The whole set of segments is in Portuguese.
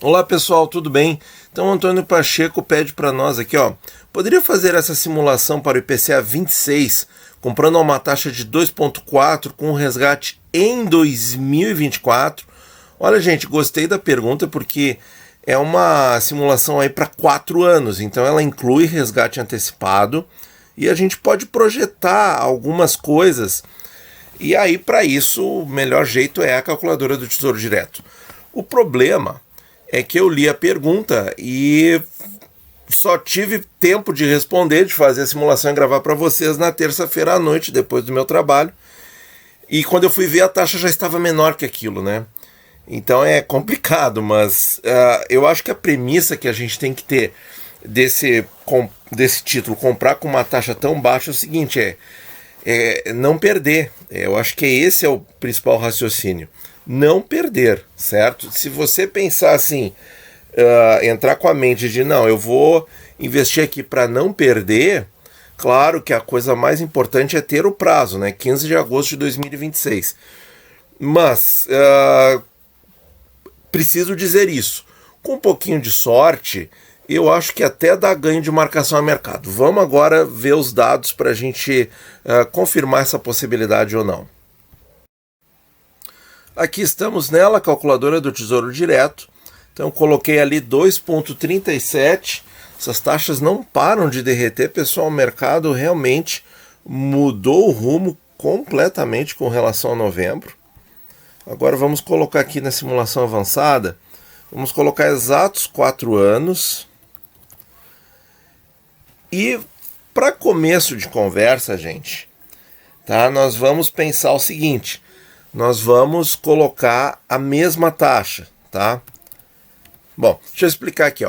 Olá pessoal, tudo bem? Então Antônio Pacheco pede para nós aqui, poderia fazer essa simulação para o IPCA 26, comprando a uma taxa de 2,4 com resgate em 2024? Olha gente, gostei da pergunta porque é uma simulação aí para 4 anos, então ela inclui resgate antecipado e a gente pode projetar algumas coisas e aí para isso o melhor jeito é a calculadora do Tesouro Direto. O problema é que eu li a pergunta e só tive tempo de responder, de fazer a simulação e gravar para vocês na terça-feira à noite, depois do meu trabalho. E quando eu fui ver, a taxa já estava menor que aquilo, né? Então é complicado, mas eu acho que a premissa que a gente tem que ter desse título, comprar com uma taxa tão baixa, é o seguinte, é não perder. Eu acho que esse é o principal raciocínio. Não perder, certo? Se você pensar assim, entrar com a mente de não, eu vou investir aqui para não perder, claro que a coisa mais importante é ter o prazo, né? 15 de agosto de 2026. Mas preciso dizer isso. Com um pouquinho de sorte, eu acho que até dá ganho de marcação a mercado. Vamos agora ver os dados para a gente confirmar essa possibilidade ou não. Aqui estamos nela, calculadora do Tesouro Direto. Então coloquei ali 2,37. Essas taxas não param de derreter, pessoal. O mercado realmente mudou o rumo completamente com relação a novembro. Agora vamos colocar aqui na simulação avançada. Vamos colocar exatos 4 anos. E para começo de conversa, gente, tá? Nós vamos pensar o seguinte. Nós vamos colocar a mesma taxa, tá? Bom, deixa eu explicar aqui,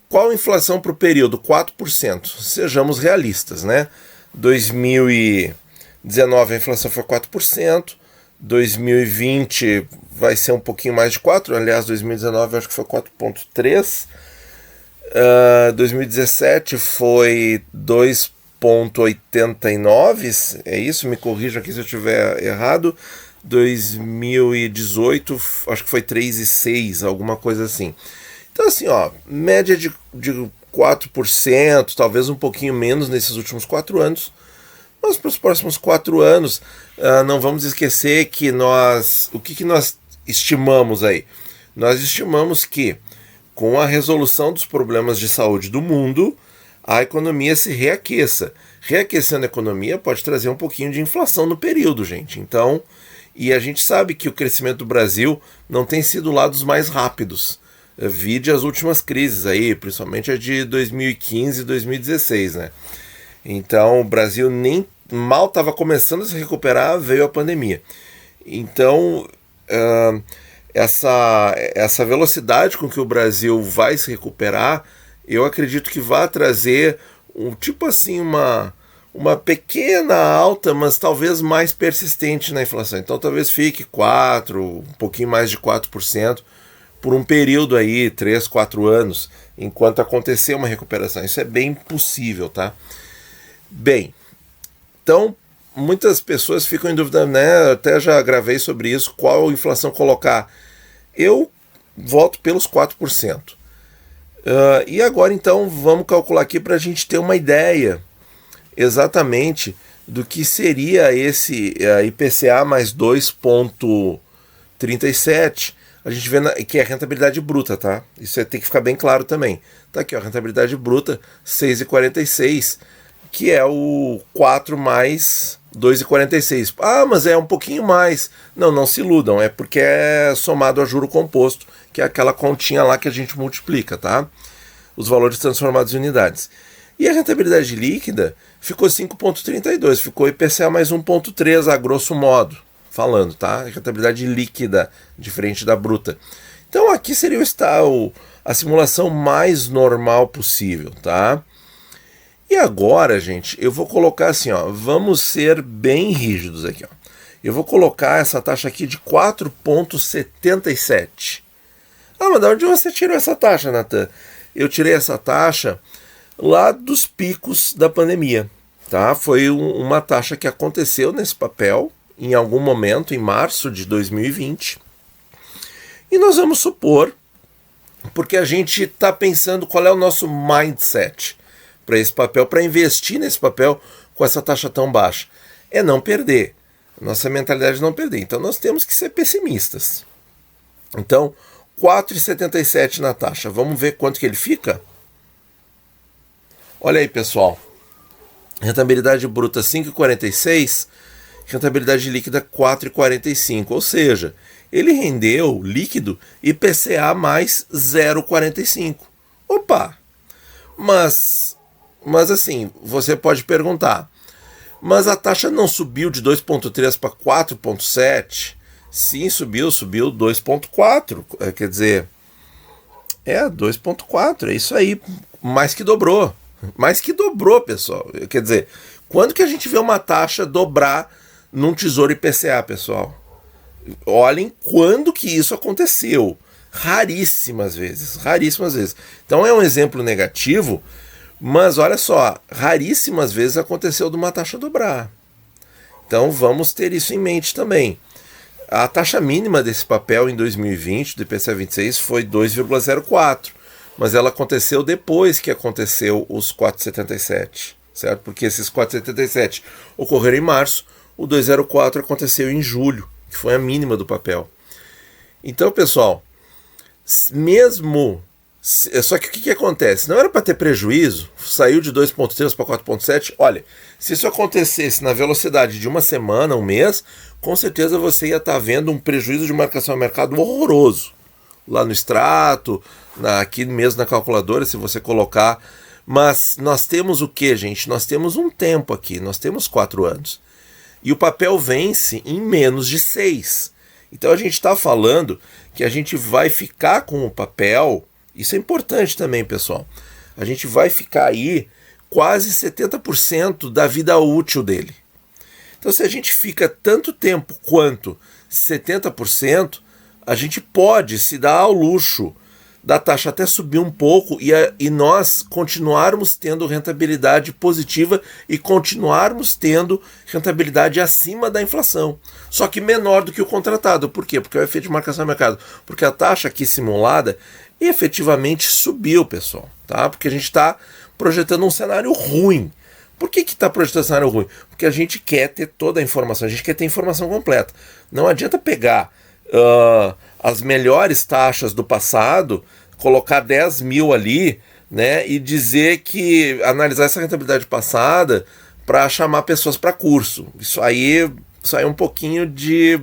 Qual a inflação para o período? 4%. Sejamos realistas, né? 2019 a inflação foi 4%, 2020 vai ser um pouquinho mais de 4%, aliás, 2019 eu acho que foi 4,3%, 2017 foi 2,89%, é isso? Me corrijam aqui se eu estiver errado. 2018, acho que foi 3,6, alguma coisa assim. Então, assim, média de 4%, talvez um pouquinho menos nesses últimos 4 anos. Mas para os próximos 4 anos, não vamos esquecer que o que nós estimamos aí? Nós estimamos que, com a resolução dos problemas de saúde do mundo, a economia se reaqueça. Reaquecendo a economia pode trazer um pouquinho de inflação no período, gente. Então, e a gente sabe que o crescimento do Brasil não tem sido lá dos mais rápidos. Vide as últimas crises aí, principalmente a de 2015 e 2016, né? Então o Brasil nem mal estava começando a se recuperar, veio a pandemia. Então essa velocidade com que o Brasil vai se recuperar, eu acredito que vai trazer uma pequena alta, mas talvez mais persistente na inflação. Então talvez fique 4%, um pouquinho mais de 4%, por um período aí, 3, 4 anos, enquanto acontecer uma recuperação. Isso é bem possível, tá? Bem, então muitas pessoas ficam em dúvida, né? Eu até já gravei sobre isso, qual inflação colocar. Eu voto pelos 4%. E agora então vamos calcular aqui para a gente ter uma ideia exatamente do que seria esse IPCA mais 2,37. A gente vê que é a rentabilidade bruta, tá? Isso tem que ficar bem claro também. Tá aqui, a rentabilidade bruta 6,46, que é o 4 mais 2,46. Ah, mas é um pouquinho mais. Não se iludam, é porque é somado a juro composto, que é aquela continha lá que a gente multiplica, tá? Os valores transformados em unidades. E a rentabilidade líquida ficou 5,32, ficou IPCA mais 1,3 a grosso modo, falando, tá? A rentabilidade líquida, diferente da bruta. Então aqui seria a simulação mais normal possível, tá? E agora, gente, eu vou colocar assim, vamos ser bem rígidos aqui, Eu vou colocar essa taxa aqui de 4,77. Ah, mas de onde você tirou essa taxa, Nathan? Eu tirei essa taxa lá dos picos da pandemia, tá? Foi uma taxa que aconteceu nesse papel em algum momento, em março de 2020. E nós vamos supor porque a gente está pensando qual é o nosso mindset para esse papel, para investir nesse papel com essa taxa tão baixa. É não perder. Nossa mentalidade é não perder. Então nós temos que ser pessimistas. Então, 4,77 na taxa. Vamos ver quanto que ele fica? Olha aí, pessoal. Rentabilidade bruta 5,46, rentabilidade líquida 4,45. Ou seja, ele rendeu líquido IPCA mais 0,45. Opa! Mas assim, você pode perguntar, mas a taxa não subiu de 2,3 para 4,7? Sim, subiu 2,4. Quer dizer, 2,4, é isso aí, mais que dobrou. Mais que dobrou, pessoal. Quer dizer, quando que a gente vê uma taxa dobrar num tesouro IPCA, pessoal? Olhem quando que isso aconteceu. Raríssimas vezes. Então é um exemplo negativo, mas olha só, raríssimas vezes aconteceu de uma taxa dobrar. Então vamos ter isso em mente também. A taxa mínima desse papel em 2020, do IPCA 26, foi 2,04. Mas ela aconteceu depois que aconteceu os 4,77, certo? Porque esses 4,77 ocorreram em março, o 2,04 aconteceu em julho, que foi a mínima do papel. Então, pessoal, só que o que acontece? Não era para ter prejuízo, saiu de 2,3 para 4,7. Olha, se isso acontecesse na velocidade de uma semana, um mês, com certeza você ia estar vendo um prejuízo de marcação ao mercado horroroso. Lá no extrato, aqui mesmo na calculadora, se você colocar. Mas nós temos o que, gente? Nós temos um tempo aqui, nós temos 4 anos. E o papel vence em menos de 6. Então a gente está falando que a gente vai ficar com o papel, isso é importante também, pessoal. A gente vai ficar aí quase 70% da vida útil dele. Então se a gente fica tanto tempo quanto 70%, a gente pode se dar ao luxo da taxa até subir um pouco e nós continuarmos tendo rentabilidade positiva e continuarmos tendo rentabilidade acima da inflação. Só que menor do que o contratado. Por quê? Porque é o efeito de marcação no mercado. Porque a taxa aqui simulada efetivamente subiu, pessoal. Tá? Porque a gente está projetando um cenário ruim. Por que está projetando um cenário ruim? Porque a gente quer ter toda a informação, a gente quer ter informação completa. Não adianta pegar as melhores taxas do passado, colocar 10 mil ali, né, e dizer que analisar essa rentabilidade passada para chamar pessoas para curso. Isso aí é um pouquinho de...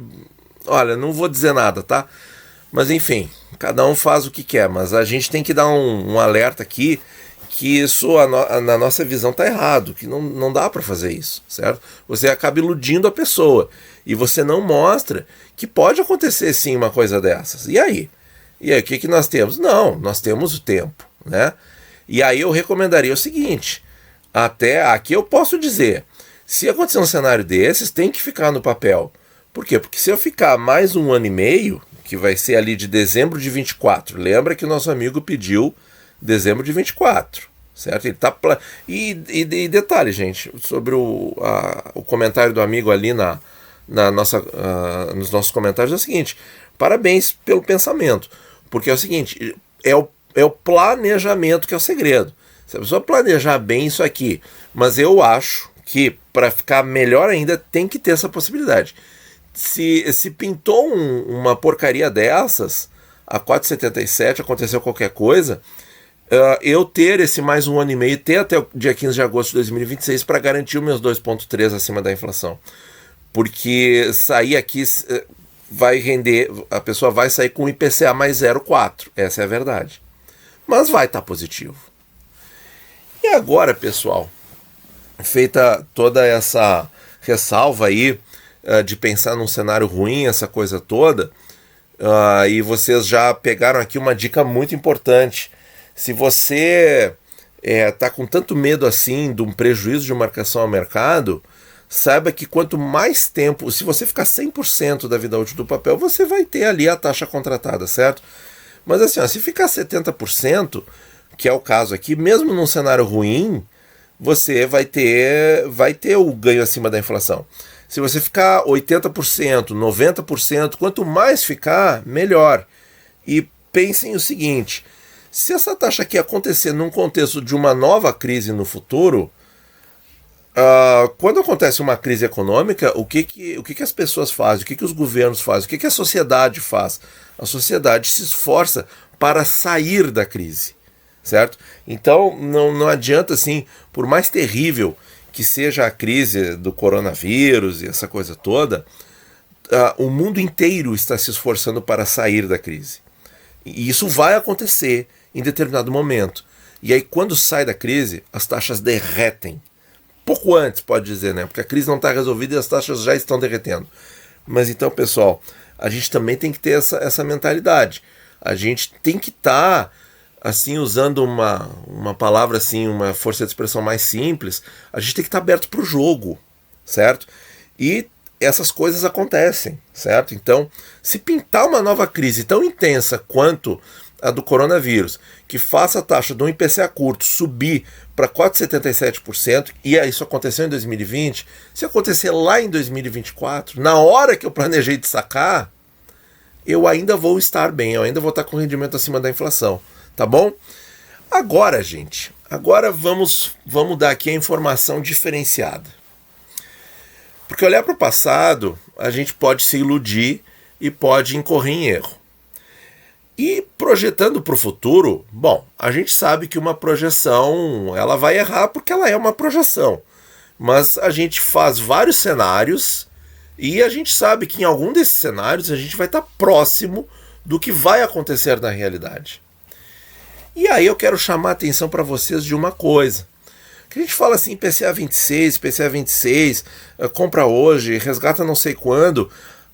Olha, não vou dizer nada, tá? Mas enfim, cada um faz o que quer, mas a gente tem que dar um alerta aqui que isso, na nossa visão, está errado, que não dá para fazer isso, certo? Você acaba iludindo a pessoa e você não mostra que pode acontecer sim uma coisa dessas. E aí? O que nós temos? Não, nós temos o tempo, né? E aí eu recomendaria o seguinte, até aqui eu posso dizer, se acontecer um cenário desses, tem que ficar no papel. Por quê? Porque se eu ficar mais 1 ano e meio, que vai ser ali de dezembro de 24, lembra que o nosso amigo pediu dezembro de 24, certo? Ele tá e detalhe, gente, sobre o comentário do amigo ali nos nossos comentários é o seguinte: parabéns pelo pensamento, porque é o seguinte, é o planejamento que é o segredo. Se a pessoa planejar bem isso aqui, mas eu acho que para ficar melhor ainda tem que ter essa possibilidade. Se pintou uma porcaria dessas, a 4,77 aconteceu qualquer coisa, eu ter esse mais 1 ano e meio, ter até o dia 15 de agosto de 2026 para garantir os meus 2,3 acima da inflação. Porque sair aqui vai render, a pessoa vai sair com IPCA mais 0,4, essa é a verdade. Mas vai estar positivo. E agora, pessoal, feita toda essa ressalva aí de pensar num cenário ruim, essa coisa toda, e vocês já pegaram aqui uma dica muito importante. Se você está com tanto medo assim de um prejuízo de marcação ao mercado, saiba que quanto mais tempo, se você ficar 100% da vida útil do papel, você vai ter ali a taxa contratada, certo? Mas assim, se ficar 70%, que é o caso aqui, mesmo num cenário ruim, você vai ter o ganho acima da inflação. Se você ficar 80%, 90%, quanto mais ficar, melhor. E pensem o seguinte, Se essa taxa aqui acontecer num contexto de uma nova crise no futuro, quando acontece uma crise econômica, o que as pessoas fazem, o que os governos fazem, o que a sociedade faz? A sociedade se esforça para sair da crise, certo? Então não adianta, assim, por mais terrível que seja a crise do coronavírus e essa coisa toda, o mundo inteiro está se esforçando para sair da crise. E isso vai acontecer em determinado momento. E aí, quando sai da crise, as taxas derretem. Pouco antes, pode dizer, né? Porque a crise não está resolvida e as taxas já estão derretendo. Mas então, pessoal, a gente também tem que ter essa mentalidade. A gente tem que estar, assim, usando uma palavra, assim, uma força de expressão mais simples, a gente tem que estar aberto para o jogo, certo? E essas coisas acontecem, certo? Então, se pintar uma nova crise tão intensa quanto a do coronavírus, que faça a taxa do IPCA curto subir para 4,77%, e isso aconteceu em 2020, se acontecer lá em 2024, na hora que eu planejei de sacar, eu ainda vou estar bem, eu ainda vou estar com rendimento acima da inflação, tá bom? Agora, gente, vamos dar aqui a informação diferenciada. Porque olhar para o passado, a gente pode se iludir e pode incorrer em erro. E projetando para o futuro, bom, a gente sabe que uma projeção ela vai errar porque ela é uma projeção. Mas a gente faz vários cenários e a gente sabe que em algum desses cenários a gente vai estar próximo do que vai acontecer na realidade. E aí eu quero chamar a atenção para vocês de uma coisa. Que a gente fala assim, IPCA 26, compra hoje, resgata não sei quando.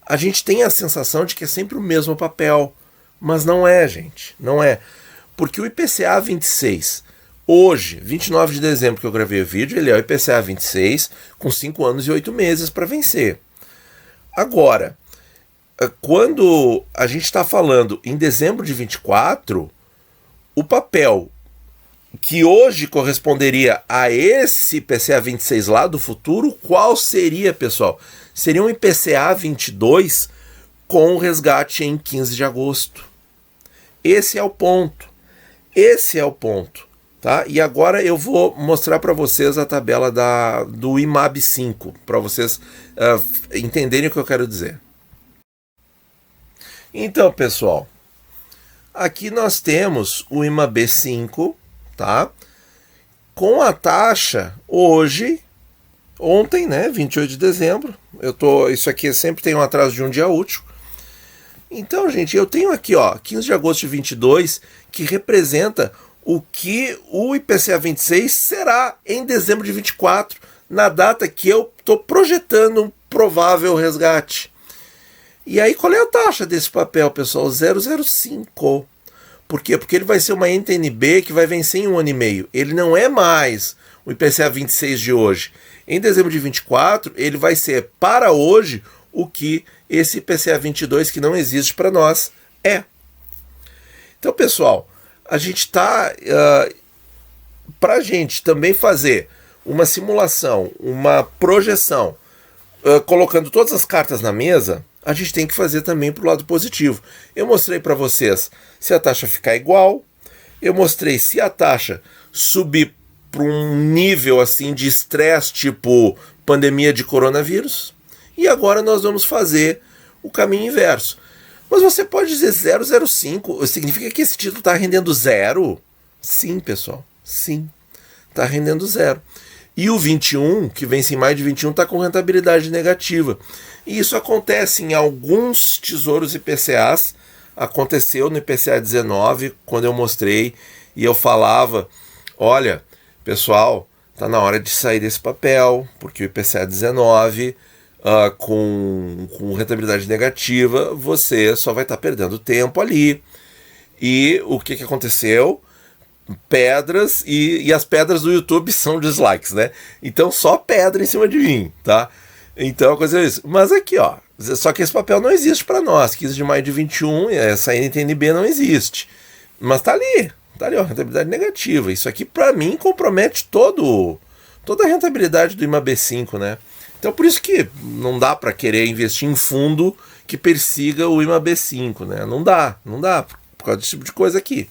A gente tem a sensação de que é sempre o mesmo papel. Mas não é, gente, não é. Porque o IPCA 26, hoje, 29 de dezembro que eu gravei o vídeo, ele é o IPCA 26 com 5 anos e 8 meses para vencer. Agora, quando a gente está falando em dezembro de 24, o papel que hoje corresponderia a esse IPCA 26 lá do futuro, qual seria, pessoal? Seria um IPCA 22 com o resgate em 15 de agosto. Esse é o ponto. Tá? E agora eu vou mostrar para vocês a tabela do IMAB 5, para vocês entenderem o que eu quero dizer. Então, pessoal, aqui nós temos o IMAB 5, tá? Com a taxa ontem, né, 28 de dezembro. Isso aqui sempre tem um atraso de um dia útil. Então, gente, eu tenho aqui, 15 de agosto de 22, que representa o que o IPCA 26 será em dezembro de 24, na data que eu estou projetando um provável resgate. E aí, qual é a taxa desse papel, pessoal? 0,05. Por quê? Porque ele vai ser uma NTNB que vai vencer em 1 ano e meio. Ele não é mais o IPCA 26 de hoje. Em dezembro de 24, ele vai ser, para hoje, o que esse IPCA 22 que não existe para nós é. Então, pessoal, a gente está... para a gente também fazer uma simulação, uma projeção, colocando todas as cartas na mesa, a gente tem que fazer também para o lado positivo. Eu mostrei para vocês se a taxa ficar igual, eu mostrei se a taxa subir para um nível assim de estresse, tipo pandemia de coronavírus, e agora nós vamos fazer o caminho inverso. Mas você pode dizer 0,05, significa que esse título está rendendo zero? Sim, pessoal, sim, está rendendo zero. E o 21, que vence em maio de 21, está com rentabilidade negativa. E isso acontece em alguns tesouros IPCAs, aconteceu no IPCA 19, quando eu mostrei, e eu falava, olha, pessoal, está na hora de sair desse papel, porque o IPCA 19... com rentabilidade negativa, você só vai estar perdendo tempo ali. E o que aconteceu? Pedras, e as pedras do YouTube são dislikes, né? Então só pedra em cima de mim, tá? Então a coisa é isso. Mas aqui, só que esse papel não existe para nós. 15 de maio de 21, essa NTNB não existe. Mas tá ali, rentabilidade negativa. Isso aqui, para mim, compromete toda a rentabilidade do IMAB 5, né? Então por isso que não dá para querer investir em fundo que persiga o IMAB 5, né? Não dá, por causa desse tipo de coisa aqui.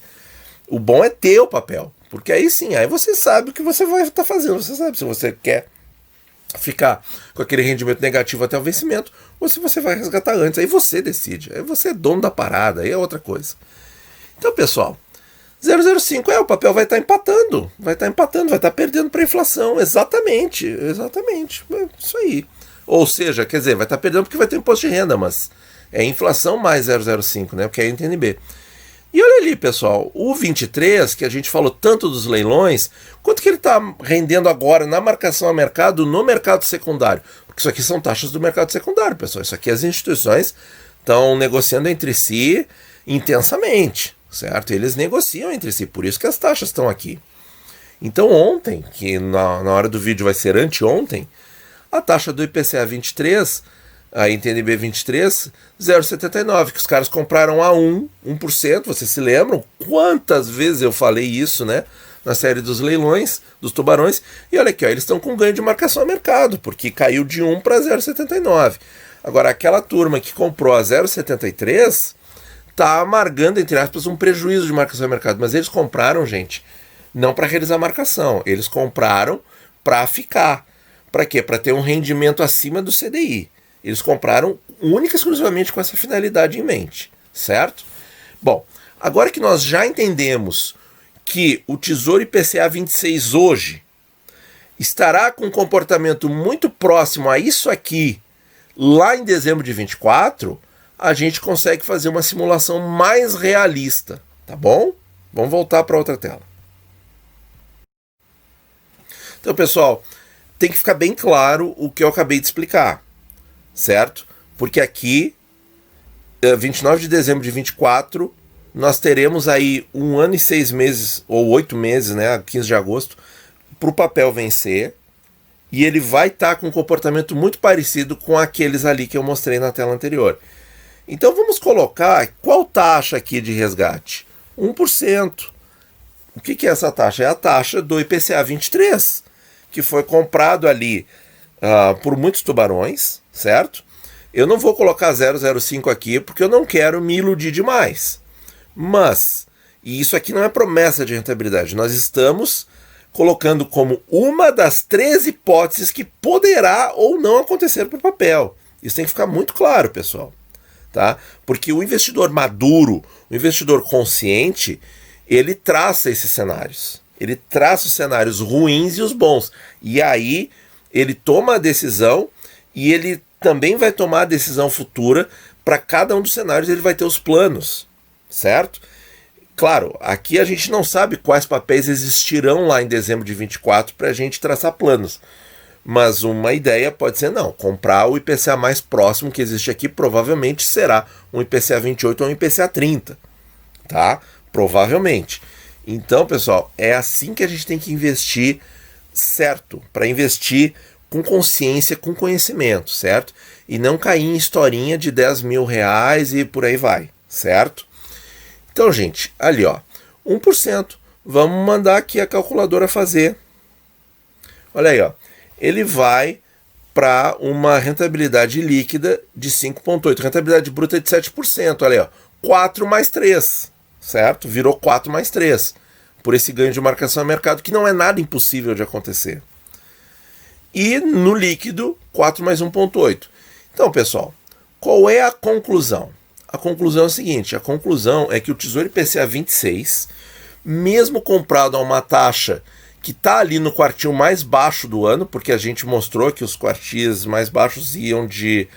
O bom é ter o papel, porque aí sim, aí você sabe o que você vai estar fazendo, você sabe se você quer ficar com aquele rendimento negativo até o vencimento, ou se você vai resgatar antes, aí você decide, aí você é dono da parada, aí é outra coisa. Então, pessoal, 0,05 o papel vai estar empatando, vai estar perdendo para a inflação, exatamente, isso aí. Ou seja, quer dizer, vai estar perdendo porque vai ter imposto de renda, mas é inflação mais 0,05, né, porque é NTNB. E olha ali, pessoal, o 23, que a gente falou tanto dos leilões, quanto que ele está rendendo agora na marcação a mercado, no mercado secundário? Porque isso aqui são taxas do mercado secundário, pessoal. Isso aqui as instituições estão negociando entre si intensamente, certo? Eles negociam entre si, por isso que as taxas estão aqui. Então ontem, que na hora do vídeo vai ser anteontem, a taxa do IPCA 23... a NTNB 23, 0,79, que os caras compraram a 1%, vocês se lembram? Quantas vezes eu falei isso, né? Na série dos leilões, dos tubarões, e olha aqui, ó, eles estão com ganho de marcação a mercado, porque caiu de 1 para 0,79. Agora, aquela turma que comprou a 0,73 está amargando, entre aspas, um prejuízo de marcação a mercado, mas eles compraram, gente, não para realizar a marcação, eles compraram para ficar. Para quê? Para ter um rendimento acima do CDI. Eles compraram única e exclusivamente com essa finalidade em mente, certo? Bom, agora que nós já entendemos que o Tesouro IPCA 26 hoje estará com um comportamento muito próximo a isso aqui, lá em dezembro de 24, a gente consegue fazer uma simulação mais realista, tá bom? Vamos voltar para outra tela. Então, pessoal, tem que ficar bem claro o que eu acabei de explicar. Certo? Porque aqui, 29 de dezembro de 24, nós teremos aí 1 ano e 6 meses, ou 8 meses, né, 15 de agosto, para o papel vencer, e ele vai estar com um comportamento muito parecido com aqueles ali que eu mostrei na tela anterior. Então vamos colocar qual taxa aqui de resgate? 1%. O que é essa taxa? É a taxa do IPCA 23, que foi comprado ali por muitos tubarões, certo? Eu não vou colocar 0,05 aqui porque eu não quero me iludir demais. Mas, e isso aqui não é promessa de rentabilidade, nós estamos colocando como uma das 3 hipóteses que poderá ou não acontecer para o papel. Isso tem que ficar muito claro, pessoal. Tá? Porque o investidor maduro, o investidor consciente, ele traça esses cenários. Ele traça os cenários ruins e os bons. E aí ele toma a decisão e ele também vai tomar a decisão futura. Para cada um dos cenários ele vai ter os planos, certo? Claro, aqui a gente não sabe quais papéis existirão lá em dezembro de 24 para a gente traçar planos. Mas uma ideia pode ser não, comprar o IPCA mais próximo que existe aqui provavelmente será um IPCA 28 ou um IPCA 30, tá? Provavelmente. Então, pessoal, é assim que a gente tem que investir certo, para investir com consciência, com conhecimento, certo? E não cair em historinha de 10 mil reais e por aí vai, certo? Então, gente, ali ó, 1%. Vamos mandar aqui a calculadora fazer. Olha aí, ó. Ele vai para uma rentabilidade líquida de 5,8%. Rentabilidade bruta de 7%. Olha aí, ó. 4 mais 3, certo? Virou 4 mais 3. Por esse ganho de marcação a mercado, que não é nada impossível de acontecer. E no líquido, 4 mais 1,8. Então, pessoal, qual é a conclusão? A conclusão é a seguinte, a conclusão é que o Tesouro IPCA 26, mesmo comprado a uma taxa que está ali no quartil mais baixo do ano, porque a gente mostrou que os quartis mais baixos iam de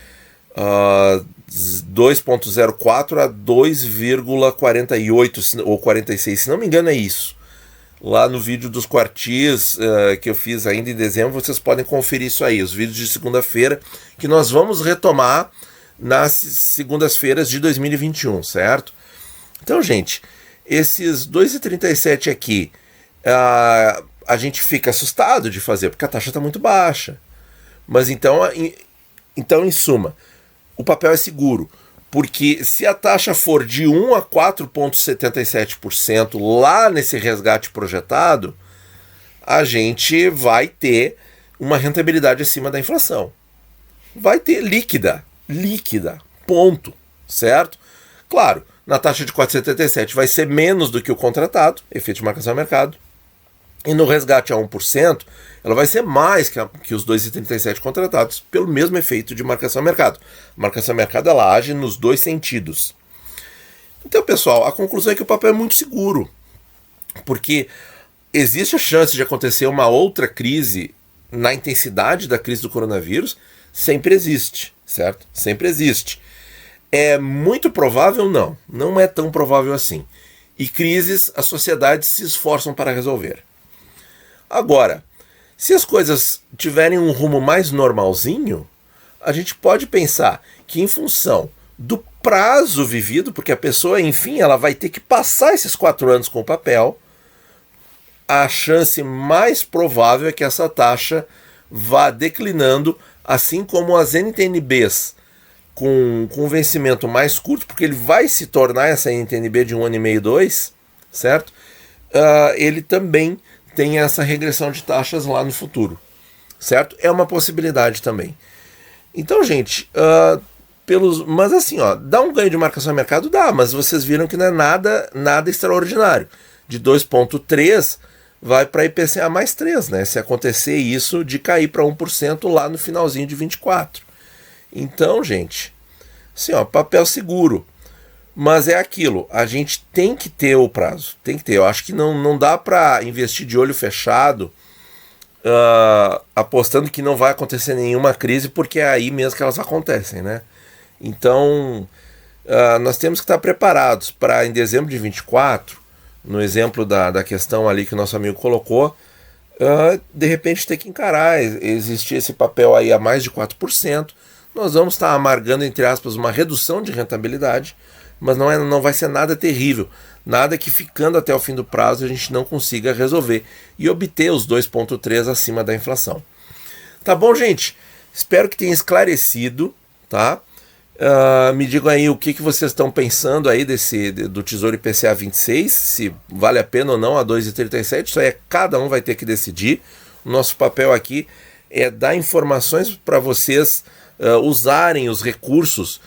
2,04 a 2,48 ou 46, se não me engano é isso. Lá no vídeo dos quartis que eu fiz ainda em dezembro, vocês podem conferir isso aí, os vídeos de segunda-feira, que nós vamos retomar nas segundas-feiras de 2021, certo? Então, gente, esses 2,37 aqui, a gente fica assustado de fazer, porque a taxa está muito baixa. Mas então, em suma, o papel é seguro. Porque se a taxa for de 1 a 4,77% lá nesse resgate projetado, a gente vai ter uma rentabilidade acima da inflação. Vai ter líquida, ponto, certo? Claro, na taxa de 4,77 vai ser menos do que o contratado, efeito de marcação a mercado. E no resgate a 1%, ela vai ser mais que os 2,37 contratados, pelo mesmo efeito de marcação a mercado. A marcação a mercado ela age nos dois sentidos. Então, pessoal, a conclusão é que o papel é muito seguro, porque existe a chance de acontecer uma outra crise na intensidade da crise do coronavírus, sempre existe, certo? Sempre existe. É muito provável? Não. Não é tão provável assim. E crises as sociedades se esforçam para resolver. Agora, se as coisas tiverem um rumo mais normalzinho, a gente pode pensar que em função do prazo vivido, porque a pessoa, enfim, ela vai ter que passar esses 4 anos com o papel, a chance mais provável é que essa taxa vá declinando, assim como as NTNBs com vencimento mais curto, porque ele vai se tornar essa NTNB de 1 ano e meio, 2, certo? Ele também tem essa regressão de taxas lá no futuro, certo? É uma possibilidade também. Então, gente, mas assim, dá um ganho de marcação a mercado? Dá, mas vocês viram que não é nada extraordinário. De 2,3 vai para IPCA mais 3, né? Se acontecer isso de cair para 1% lá no finalzinho de 24. Então, gente, assim, papel seguro. Mas é aquilo, a gente tem que ter o prazo, tem que ter. Eu acho que não dá para investir de olho fechado, apostando que não vai acontecer nenhuma crise, porque é aí mesmo que elas acontecem, né? Então, nós temos que estar preparados para, em dezembro de 24, no exemplo da questão ali que o nosso amigo colocou, de repente ter que encarar, existir esse papel aí a mais de 4%, nós vamos estar amargando, entre aspas, uma redução de rentabilidade, mas não vai ser nada terrível, nada que ficando até o fim do prazo a gente não consiga resolver e obter os 2,3 acima da inflação. Tá bom, gente? Espero que tenha esclarecido, tá? Me digam aí o que vocês estão pensando aí do Tesouro IPCA 26, se vale a pena ou não a 2,37, isso aí cada um vai ter que decidir. O nosso papel aqui é dar informações para vocês usarem os recursos,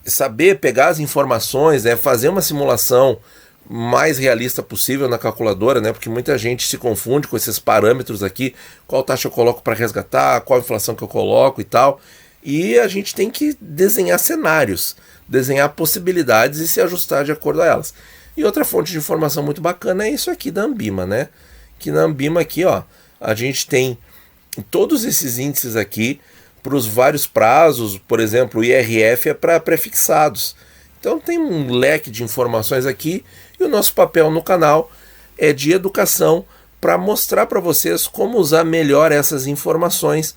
saber pegar as informações, fazer uma simulação mais realista possível na calculadora, né? Porque muita gente se confunde com esses parâmetros aqui, qual taxa eu coloco para resgatar, qual inflação que eu coloco e tal. E a gente tem que desenhar cenários, desenhar possibilidades e se ajustar de acordo a elas. E outra fonte de informação muito bacana é isso aqui da Ambima, né? Que na Ambima aqui, a gente tem todos esses índices aqui para os vários prazos, por exemplo, o IRF é para prefixados. Então tem um leque de informações aqui e o nosso papel no canal é de educação para mostrar para vocês como usar melhor essas informações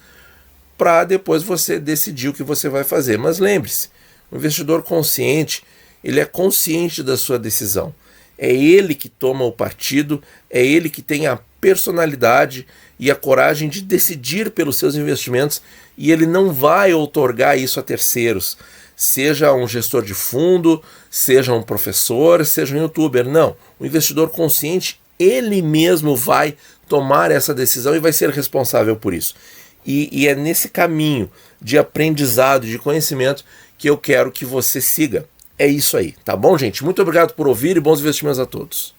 para depois você decidir o que você vai fazer. Mas lembre-se, o investidor consciente, ele é consciente da sua decisão. É ele que toma o partido, é ele que tem a personalidade e a coragem de decidir pelos seus investimentos e ele não vai outorgar isso a terceiros, seja um gestor de fundo, seja um professor, seja um youtuber. Não, o investidor consciente, ele mesmo vai tomar essa decisão e vai ser responsável por isso. E é nesse caminho de aprendizado, de conhecimento, que eu quero que você siga. É isso aí, tá bom, gente? Muito obrigado por ouvir e bons investimentos a todos.